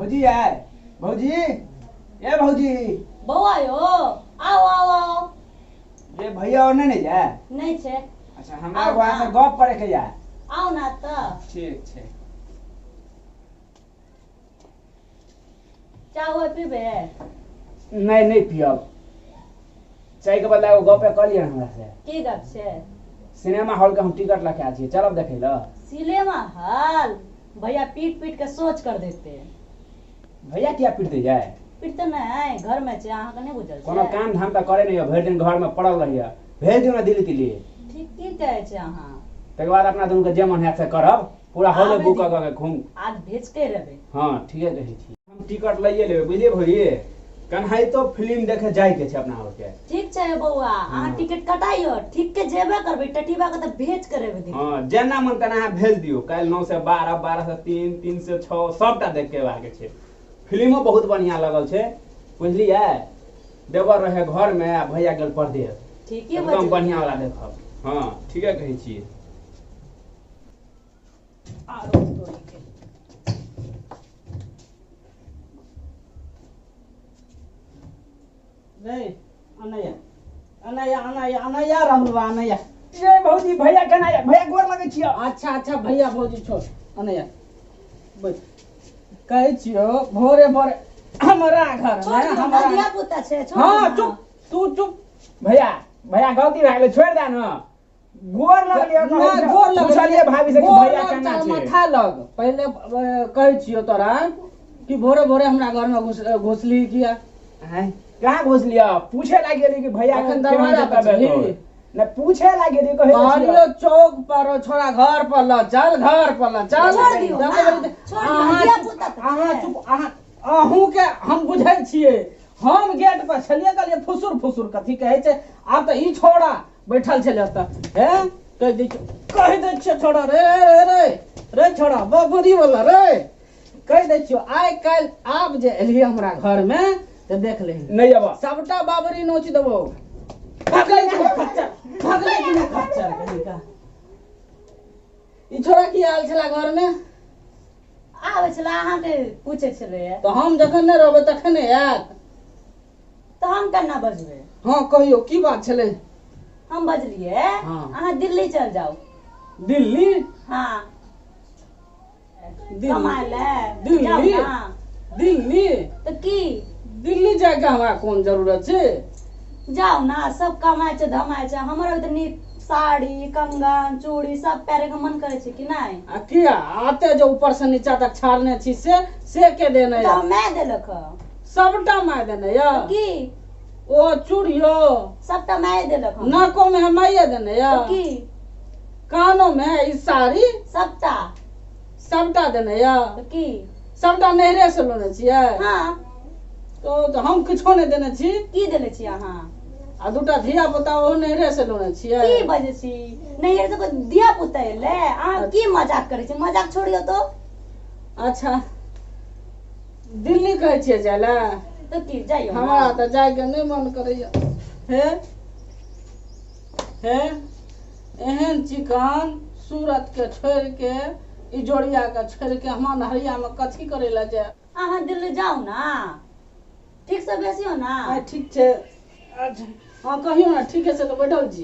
भौजी है भौजी ए भौजी बौआ यो आओ आओ आओ ये भैया और नहीं जाए नहीं छे अच्छा हमरा वहां से गप करे के जाए आओ ना तो ठीक छे चाय हुए पीबे नहीं पियब चाय के बदला एगो गप कर लिया हमरा से की गप छे सिनेमा हॉल के हम टिकट लेके आ छिए चलब देखे ल सिनेमा हॉल भैया पीट पीट के सोच कर देते भैया क्या पीटते जाए पीट तो नहीं घर में छे अहाँ के नहीं बुझल कोनो छे काम धाम त करे नहीं भर दिन घर में पड़ल रहिए भेज दियो ना दिल्ली तिल्ली ठीक की कहे छे अहाँ तकर बाद अपना दुनू के जे मन है से करब पूरा हॉल बुक क के घूम आज भेज के रहबे हां ठीके कहै छी हम टिकट लइए लेबे बुझलिए भौजी कन्हई तो फिल्म देखे जाय के छै अपना और के ठीक छे बौआ अहाँ टिकट कटाइयो ठीक के जेबे करबे टटीबा के त भेज करबे दी हां जेना मन तना अहाँ भेज दियो काल 9 से 12 12 से 3 3 से 6 सबटा देख के आके छै फिल्मो बहुत बढ़िया लगल छै बुझलिए देवर रहे घर में आ भैया गेल परदेश ठीक है एकदम बढ़िया वाला देखब हां ठीके कहै छी नहीं अनैया अनैया अनैया अनैया रहलवा अनैया ये भौजी भैया केना भैया गोर लगे छियो अच्छा अच्छा भैया भौजी छोड़ अनैया बैठ कहै छियो भोरे भोरे हमरा घर छोड़ में दियो हमरा दिया पुता छे छोड़ हां दियो चुप तू चुप भैया भैया गलती भए गेलै छोड़ दे न गोर लगलिए ना गोर लग पूछलिए भाभी से कि भैया केना छै माथा लग पहले कहै छियो तोरा कि भोरे भोरे हमरा घर में घुसली किया हैं कहाँ घुस लिया पूछे लाग गेली कि भैया अखन केना दरवाजा जेतै पर बेटो? छी। न पूछे लाग गेली कहै कहलियो चौक पर छोरा घर पर ल चल घर पर ल चल छोड़ दियो ना, छोड़ दियो, दिया पुता तऽ अहाँ छै। चुप अहाँ अहूँ के हम बुझै छियै हम गेट पर छलिए कहलिए फुसुर फुसुर कथी कहै छै आब त ई छोड़ा बैठल छले त हैं कह दै छियो छोड़ा रे रे रे रे छोड़ा बाबूरी वाला रे कह दै छियो आइ काल्हि आब जे एलिए हमरा घर में त देख ले नहीं अब सबटा बाबरी नोच देबो भागले कि नहीं खच्चर कहीं का ई छोरा की आयल छला घर में आवे छला अहाँ के पूछे छले तो हम जखन नहीं रहबे तखन आयत तो हम केना बजबे हाँ कहियो की बात छले हम बजलिए हाँ। अहाँ दिल्ली चल जाओ दिल्ली हां दिल्ली कमाए ले दिल्ली जाओ ना। दिल्ली तो की दिल्ली जाके हमरा कोन जरूरत छै जाओ ना सब कमाए छै धमाए छै हमरा त नीक साड़ी कंगन चूड़ी सब पहरे के मन करे छै कि नहीं आ किया आते जो ऊपर से नीचा तक छाड़ने छी से के देने तो या मैं देलक सबटा माय देने या की ओ चूड़ियो सबटा मैं देलक नाको में हमाइए देने या की कानों में ई साड़ी सबटा सबटा देने या तो की सबटा नहरे से लेने छियै हां तो हम किछो नहीं देने छी की देले छी अहाँ आ दूटा धिया पुता ओ नहरे से लेने छियै की बजे छी नहीं ये तो दिया पुता ले अहाँ की मजाक करे छी मजाक छोड़ियो तो अच्छा दिल्ली कहै छियै जाय ला तो की जाइयो ना। हमरा तऽ जाय के नहीं मन करैया हे हे एहन चिकन सूरत के छोड़ के इजोरिया के छोड़ के हम नहरिया में कथी करे ला जाय अहाँ दिल्ली जाओ ना ठीक से बेसियो ना आ ठीक छै अच्छा हाँ कहियो ना ठीक है से तो बैठल छी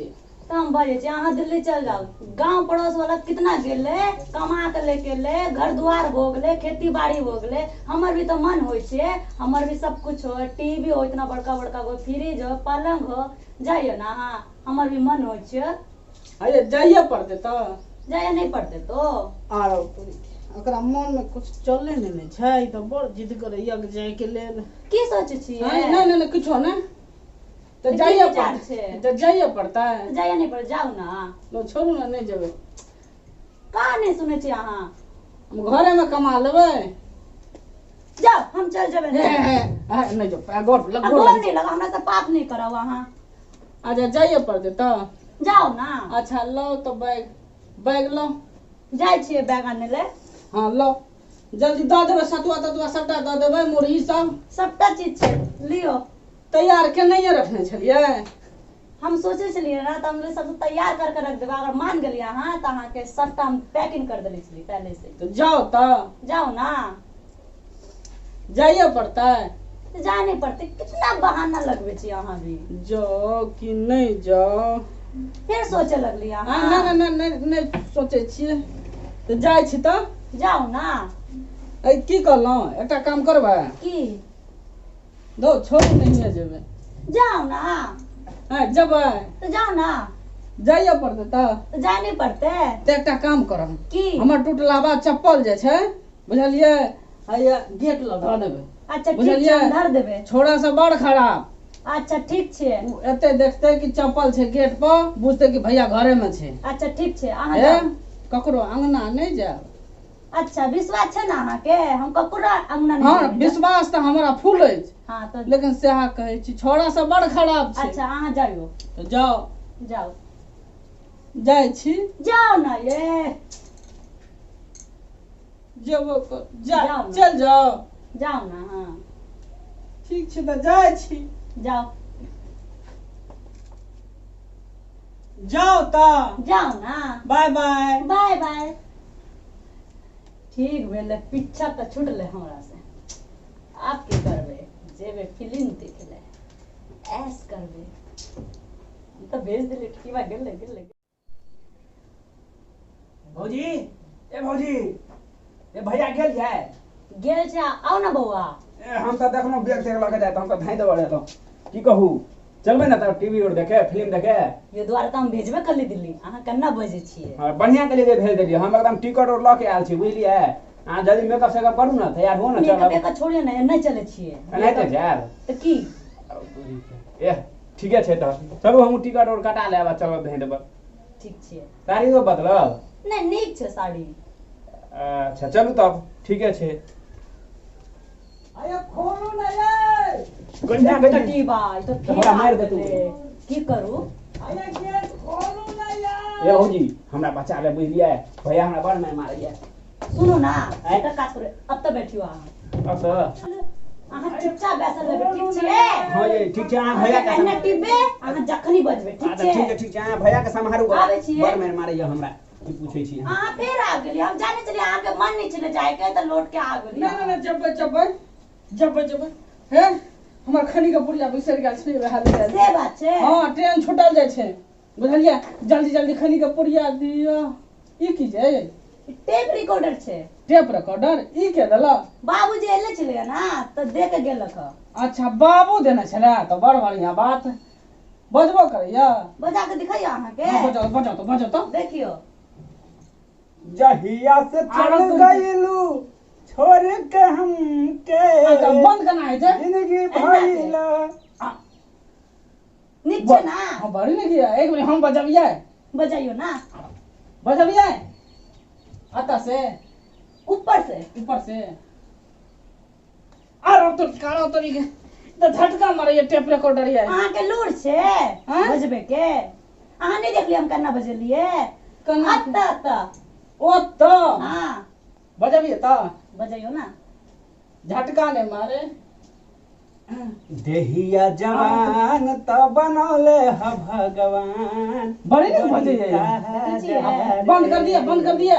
तो हम बजे छी अहाँ दिल्ली चल जाओ गांव पड़ोस वाला कितना गेले कमा के लेके ले घर द्वार हो गेले खेती बाड़ी हो गेले हमर भी तो मन होय छै हमर भी सब कुछ हो टीवी हो इतना बड़का बड़का हो फ्रिज हो पलंग हो जाइयो ना अहाँ हमर भी मन होय छै अरे जाइए पड़ते तो जाइए नहीं पड़ते तो आरो ओकरा मन में कुछ चले नहीं छै तो बड़ जिद करैया के जाय के लेल की सोचे छी नहीं नहीं नहीं कुछो नहीं तो की जाइए विचार पड़ता छै? तो जाइए पड़ता है जाइए नहीं पड़े जाओ ना लो छोड़ू ना नहीं जेबै का नहीं सुने छी अहाँ हम घरे में कमा लेबै जाओ हम चल जेबे नहीं जो गोर लग गोल नहीं लगा हमरा से पाप नहीं कराओ अहाँ अच्छा जाइए पड़ते तो जाओ ना अच्छा लो तो बैग बैग लो जाय छियै बैग आने ले हाँ लो जल्दी दऽ देबै सतुआ ततुआ सबटा दऽ देबै मुरही सब सबटा चीज छै लियो तैयार के नहीं रखने छलिए हम सोचे छलिए ना तो हम सब तैयार करके रख देबे अगर मान गेलिए अहाँ तो अहाँ के सबटा हम पैकिंग कर देले छली पहले से तो जाओ तो जाओ ना जाइए पड़ता है। तो जाने पड़ते, कितना बहाना लगबे छी अहाँ भी। जाओ कि नहीं जाओ, फिर सोचे लगली अहाँ। नहीं सोचे छियै तो जाय छी तो जाओ ना। ऐ की कहलहुँ, एकटा काम करबै की दो छोड़ नहीं जेबै। जाओ ना। हाँ जेबै तो जाओ ना। जाइए पड़तै तो जाने पड़ते। तो एकटा काम करब, की हमर टूटलाबा चप्पल जे छै बुझलियै, हैया गेट लग धऽ देबै। अच्छा ठीक बुझलियै? छै, हम धर देबै। छोड़ा से बड़ खराब, अच्छा ठीक छै। उ एते देखते कि चप्पल छै गेट पर, बुझते कि भैया घरे में छै। अच्छा ठीक छै, अहाँ ए, जाउ। ककरो अंगना नहीं जायब। अच्छा विश्वास छै ना अहाँ के, हम ककरो अंगना नहीं हाँ जेबै। विश्वास तो हमरा फूल अछि, हाँ तो लेकिन सेहा कहै छी छोड़ा से बड़ खराब छै। अच्छा अहाँ जाइयो। तो जाओ, जाओ जाइ छी। जाओ ना ये। जेबो जाओ ना। चल जाओ। जाओ ना। हाँ ठीक छै तो जाइ छी। जाओ। जाओ ता, जाओ ना। Bye bye. Bye bye. ठीक भेले, पीछा तो छूटले हमरा से। आप की करबे, जेबे फिल्म देखे ले, ऐस करबे। हम तो भेज दिले, की बा गेले गेले। भौजी, ए भौजी, ए भैया गेल छै। गेल छै, आओ ना बौआ। ए हम तऽ देखलहुँ बैग तैग लऽ के जाए, तऽ हम तऽ धाइ देबऽ रहतौ। की कहू, चलबै ने तब टीवी और देखे, फिल्म देखे। ये द्वारा तो हम भेजबे कली दिल्ली, अहाँ केना बजे छियै। हाँ बढ़िया के लिए भेज देलियै, हम एकदम टिकट और लऽ के आयल छी, बुझलियै। अहाँ जल्दी मेकअप सेकअप करू ने, तैयार हो ने, चलब। मेकअप छोड़िए ना, नहीं चले छियै। एनाहिते जायब। तो की एह ठीके छै तऽ चलू, हमहूँ टिकट और कटा लेब आ चलब धाइ देबऽ। ठीक छियै। तारीखो बदलब। नहीं नीक छै साड़ी। अच्छा चलू तब ठीके छै। अरे खोलू ना ये। कन्या बेटा की बा, ई तो फिर हमरा मारि दे तू। की करू। अरे गेट खोलू ना ये। ए भौजी हमरा बचा ले, बुझलियै। भैया हमरा बड़ मारि मारैया। सुनो ना, आँय? एक काज करू, अब तो बैठियो अहाँ। अब तऽ अहाँ चुपचाप बैसल रहबै, ठीक छियै। हाँ ये ठीक छै, अहाँ भैया के एने टिपबे, अहाँ जखनी बजबै, ठीक अच्छा ठीक छै। है ठीक छै, अहाँ भैया के सम्हारू। आबै छियै। बड़ मारि मारैया हमरा, की पूछै छी अहाँ। अहाँ फेर आ गेलियै, हम जाने छलियै अहाँ के मन नहीं छले जाए के, तो लौट के आ गेलियै। नहीं जेबै हे हमर खनी के पुरिया बिसर गेल छै, वएह ले गेल। से बात छै। हाँ ट्रेन छूटल जाइ छै, बुझलियै। जल्दी जल्दी खनी के पुरिया दियो। ई की छै, टेप रिकॉर्डर छै। टेप रिकॉर्डर ई के देला। बाबूजी एले छलै ना, तो दे के गेलक ह। अच्छा बाबू देने छले, तो बड़ बढ़िया बात। बजबो करैया। बजा के दिखाइयो अहाँ के। हाँ, बजाओ तो देखियो। जहिया से चल गइलू छोड़ के हमके, अच्छा बंद करना है जे जिंदगी भइला। नीक छै ना। हाँ बड़ी नहीं किया, एक मिनट हम बजबिए। बजाइयो ना, बजबिए आता से ऊपर से। ऊपर से। अरे तो कारो तरीके तो झटका मारे ये टेप रिकॉर्डर ये। अहाँ के लूर छै हाँ? बजबे के। अहाँ नहीं देखलिए हम केना बजलिए। केना? अत्ता ओ तो हां बजबिए तो बजाइयो ना। झटका ने मारे। देहिया जवान त बनौले ह भगवान। बड़ी नहीं बजे ये। बंद कर दिया।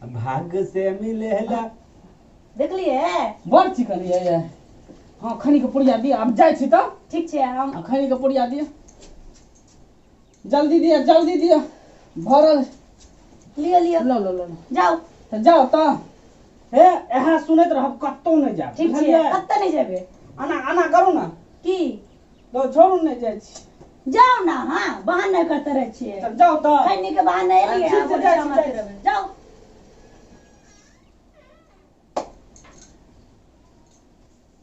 भाग से मिलेला। देखलिए बड़ चिकन ये। हाँ खनी के पुड़िया दिया, अब जाय छी तो। ठीक छै हम खनी के पुड़िया दिया, जल्दी दिया भरल। लियो लो जाओ। तो जाओ तो हे यहाँ सुनैत रहब, कतौ नहीं जाब। ठीक छै, कत्ते नहीं जेबे। आना करू ना, की तो छोड़ू नहीं जाय छी। जाओ ना। हां बहाना करते रह छिए। तो जाओ तो। खैनी के बहाना एलिए, ठीक छै, जाय छी, जाओ।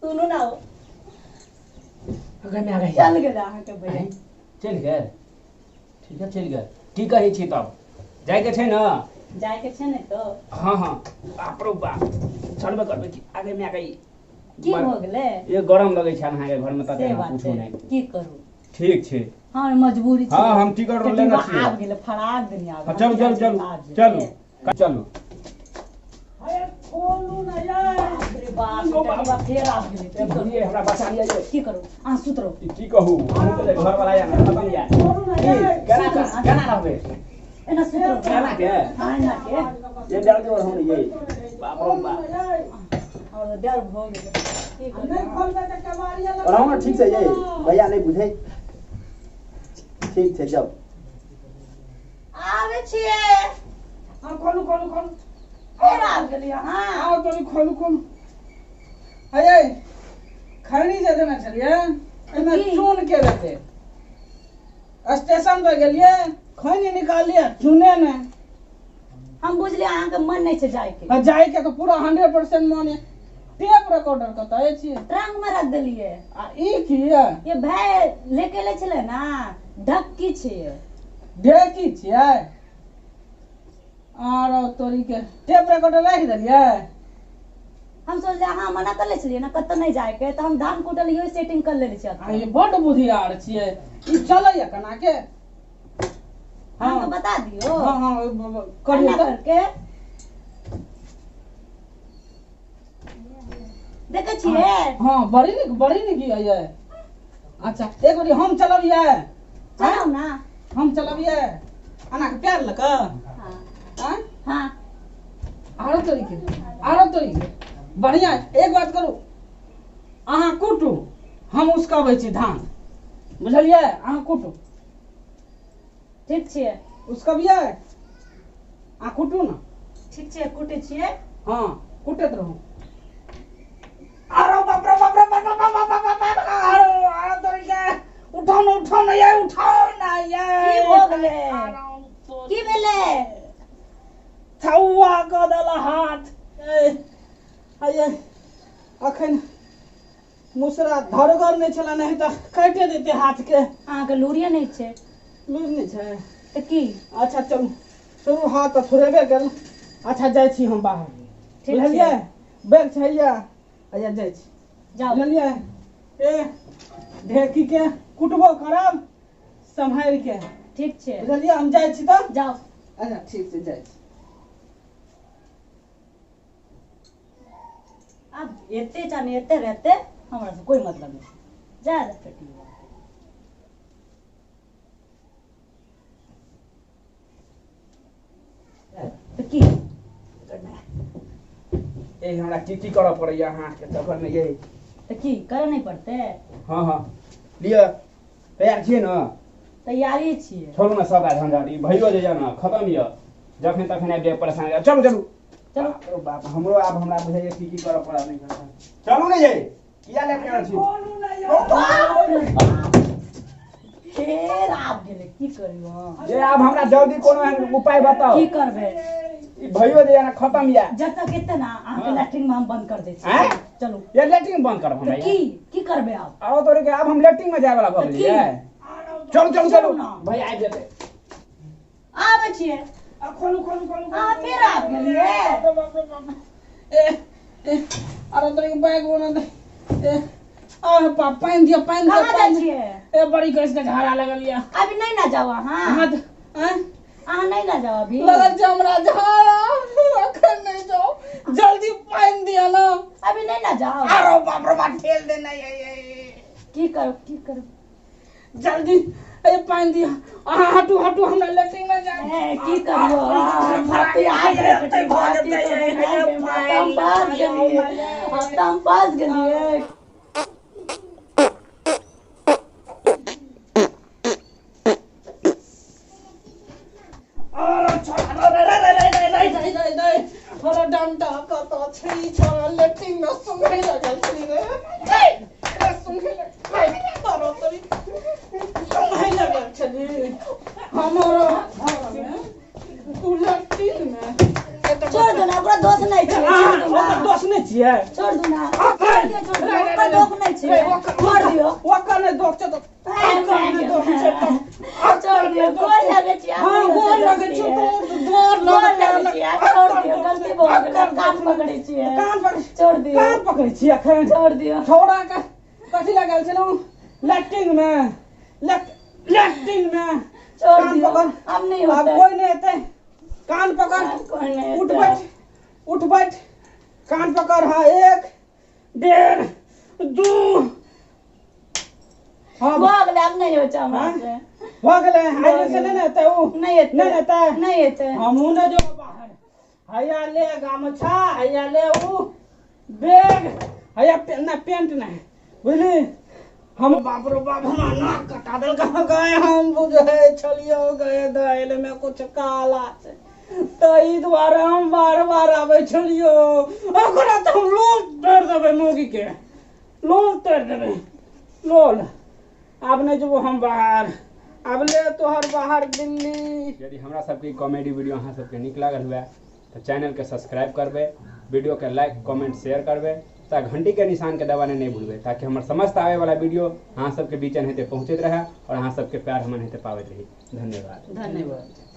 सुनो ना, अगर मैं आ गई चल गेल अहाँ के भैया। चल गेल। ठीक है चल गेल। की कहै छी तब जाय के छै ना। जाए के छै ने तो। हाँ बाप रो बाप चलबे करबे की आगे में आ गई। की हो गेले। ये गरम लगे छै अहाँ के घर में, से तते बात पूछो छै, नहीं। की करू। ठीक छै। हाँ मजबूरी छै। हाँ हम टिकट रो लेने छी। आब गेले फराक दुनिया। चलो अरे खोलू ना यार। अरे बाप रे बाप फेर आब गेले। ए भैया हमरा बचा लिया ये। की करू अहाँ सुत रहू। की कहू हम तो घर वाला या ना खत्म या। केना रहबे एना सुत रहू। केना के हाँ एना के ये डर के और हम ये बाप रो बाप। और डर हो गेले। नहीं खोल दे के केवाड़िया लगा रहो ना ठीक से ये भैया नहीं बुझे ठीक से जब आवे छिए हां खोलू खोलू खोलू फेर आब गेलिए हां आओ तो खोलू खोलू हे खैनी दे देना चलिए एमे की? चून के देते स्टेशन पे गेलिए खैनी निकालिए चूने ने हम बुझलिए अहाँ के मन नहीं छै जाय के आ जाय के तो पूरा 100% माने टेप रिकॉर्डर कतै छियै ट्रंक में रख देलिए आ ई की है ये भाई लेके ले छले ना ढक्की छै ढेकी छियै आरो तोरी के टेप रिकॉर्डर राख देलिए हम सोचले अहाँ मना कर ले छलिए ना कत नहीं जाय के तो हम धान कुटल यो सेटिंग कर लेले आ छियै ये बड़ बुधियार छियै ई चलैया कना के हम तो बता दियो हां हां करियो करियो करके देखे छिए हां बड़ी निक ये अच्छा एक बारी हम चलबिए चलो ना हम चलबिए अना के प्यार लक हां हां हां आरो तोरी के बढ़िया एक बात करू अहाँ कुटू हम उसकाबै छी धान बुझलिए अहाँ कुटू ठीक छिए उसकबिए आ कुटू ना ठीक छिए कुटे छिए हाँ कुटैत रहू आरो बाप रे बाप रे बाप रे बाप रे बाप रे आरो तोरी के उठाओ ना ये की हो गेले की भेले छौआ क देला हाथ आये अखन मुसरा धरगर नहीं छला नहीं तो काटे देते हाथ के अहाँ के लूरिये नहीं छै लूर नहीं छै तो की अच्छा चलू चलू हाथ तो थोड़ेबे गेल अच्छा जाय छी हम बाहर ठीक बुझलिए छै बैग छैया आया जाय छी जाओ बुझलिए ए ढेकी के कुटबो करब संभाल के ठीक छै बुझलिए हम जाय छी तो जाओ अच्छा ठीक से जाय छी अब एते चाहे एते रहते हमरा से कोई मतलब नहीं जा रे बेटी तो की ए हमरा टीटी करऽ पड़ैया हाथ के तखन में ये तो की करे नहीं पड़ते हां हां लिया तैयार छियै न तैयारी छिए छोड़ू ना सब झंझट ई भइयो जाइए ना खत्म ये जखन तखन आबि जाए परेशान चलू चलू चलो ओ बाप हमरो आब हमरा बुझाइए की करऽ पड़ा नहीं चलू ने ये किया लेट कर छी बोलू ना फेर आब गेले की करियो ये आब हमरा जल्दी कोनो एहन उपाय बताओ की करबे ई भइयो जाइए ना खत्म ये जब तक एते ना अहाँ के हाँ। लैट्रिन में हम बंद कर दे छी हैं? चलो ये लेटरिंग बंद करब तो हमरा की करबे आप आओ तोरे के आब हम लेटरिंग में जाए वाला भऽ तो गेलिए की? चलू चलू चलू चलू ना। भाई आबि जेतै आबे छिए खोलू हाँ फिर आप गेलिए अरे तोरी बैग बना दे ए आ पाप पाइन दिया कहाँ जाइ छिए ए बड़ी कैसे के झाड़ा लगल या अभी नहीं ना जाओ हाँ हाथ हैं अहाँ नहीं ना जाओ अभी लगल छै हमरा झाड़ा अखन नहीं जाओ जल्दी पाइन दिया ना अभी नहीं ना जाओ अरे बाप रे बाप ठेल देना ये की करो जल्दी ए पाइन दिया अहाँ हटू हमरा लेटरिंग में जा की करियो भाती आ गए बेटी भाती तो हम पास गेलिए हम पास गेलिए छोरा डंडा कत छै छोरा लेटरिंग में सुंघै लगल छै रे सुंघै लगल तोरी सुंघै लगल छै हमरो तू लेटरिंग में छोड़ दो ना ओकरा दोष नहीं छै छोड़ दो ओकर ना दोष नहीं छियै छोड़ दो ना छोड़ दियो ओकर दोष नहीं छै छोड़ दियो ओकर नहीं दोष छै तो छोड़ दियो गोल लगे छी हां गोल लगे छै तो गोल गोल लगे लगे छी छोड़ दियो गलती भऽ गेलै कान पकड़े छी कान पकड़ छोड़ दियो कान पकड़ै छी अखन छोड़ दियो छोड़ा के कथी लगल छै लेटरिंग में लेटरिंग में छोड़ कान दियो पकड़ अब नहीं अब होता कोई नहीं एते कान पकड़ कोई नहीं उठ होता। बैठ कान पकड़ हाँ 1 1.5 2 हाँ भऽ गेलै अब नहीं हो छै हमरा से हो गेलै आइ से नहीं एते उ नहीं एते नहीं एते नहीं एते हमहू ने जो बाहर हैया ले गामछा हैया ले उ बैग हया ना पेंट नहीं बुझली हम बाप रे बाप हमारा नाक कटा दिल कहाँ गए हम बुझे छलियो गए दाइल में कुछ काला से तई द्वारा हम बार बार आवे छलियो ओकरा तो हम लोल तोड़ देबे मोगी के लोल तोड़ देबे लोल अब नहीं जब हम बाहर अब ले तोहर बाहर दिल्ली। यदि हमरा सबके कॉमेडी वीडियो अहाँ सबके नीक लागल हुए तो चैनल के सब्सक्राइब करबे, वीडियो के लाइक कमेंट शेयर करबे, ताकि घंटी के निशान के दबाने नहीं भूलबे, ताकि हमारे समस्त आवे वाला वीडियो अहाँ सबके बीच हेते पहुँचत रहे और अहाँ सबके प्यार हमन हेते पावत रही। धन्यवाद। धन्यवाद।